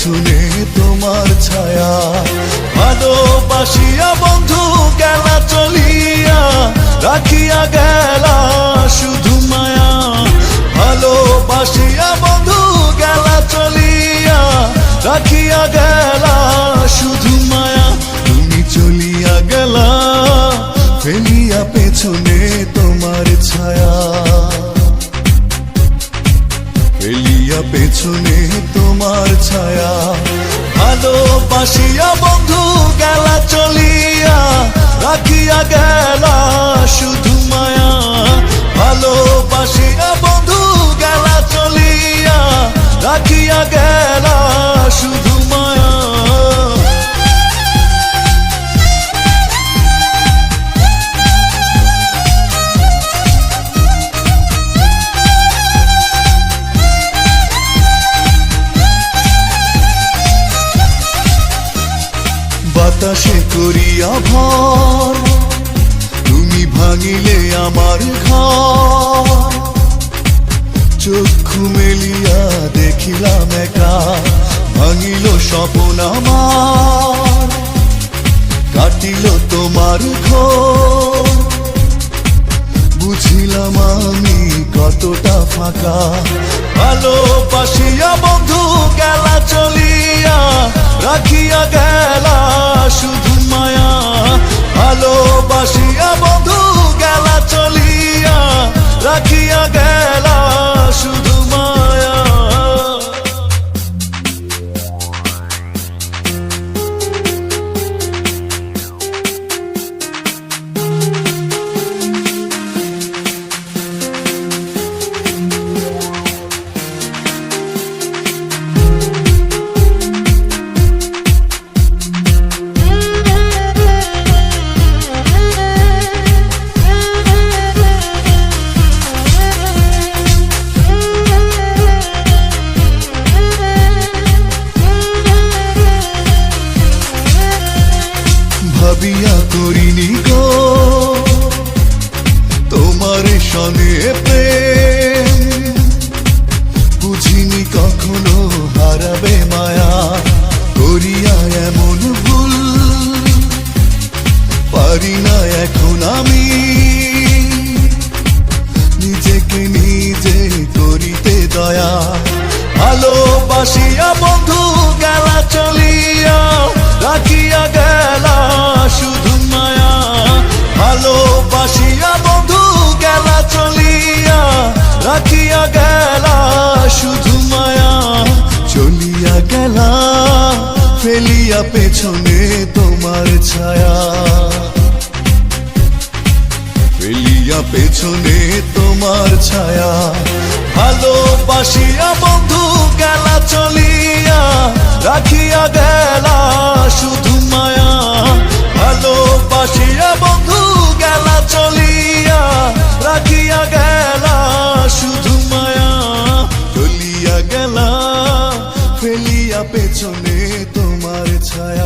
পেছনে তোমার ছায়া। ভালোবাসিয়া বন্ধু গেলা চলিয়া, রাখিয়া গেলা শুধু মায়া। ভালোবাসিয়া বন্ধু গেলা চলিয়া, রাখিয়া গেলা শুধু মায়া। তুমি চলিয়া গেলা ফেলিয়া পেছনে তোমার ছায়া, ফেলিয়া পেছনে তোমার ছায়া। ভালোবাসিয়া বন্ধু গেলা চলিয়া, রাখিয়া গেলা শুধু মায়া। ভালোবাসিয়া বন্ধু গেলা চলিয়া, রাখিয়া গেলা শুধু মায়া। বাতাসে করিয়া ভর, তুমি ভাঙিলে আমার ঘর। চক্ষু মেলিয়া দেখিলাম একা, ভাঙিল স্বপ্ন আমার। কাটিল তোমার ঘোর, বুঝিলাম আমি কতটা ফাঁকা। ভালোবাসিয়া বন্ধু গেলা চলিয়া, রাখিয়া গেলা শুধু মায়া। ভালোবাসিয়া বন্ধু গেলা চলিয়া, রাখিয়া গেলা শুধু মায়া। ভাবিয়া করিনি গো তোমার সনে প্রেম, বুঝিনি কখনো হারাবে মায়া। করিয়া এমন ভুল পারি না এখন আমি, নিজেকে নিজে করিতে দয়া। ভালোবাসিয়া বন্ধু গেলা চলিয়া, রাখিয়া গেলা শুধু মায়া। ভালোবাসিয়া বন্ধু গেলা চলিয়া, রাখিয়া গেলা শুধু মায়া। চলিয়া গেলা ফেলিয়া পেছনে তোমার ছায়া, ফেলিয়া পেছনে তোমার ছায়া। ভালোবাসিয়া বন্ধু গেলা চলিয়া, রাখিয়া গেলা শুধু মায়া। ভালোবাসিয়া বন্ধু গেলা চলিয়া, রাখিয়া গেলা শুধু মায়া। চলিয়া গেলা ফেলিয়া পেছনে তোমার ছায়া।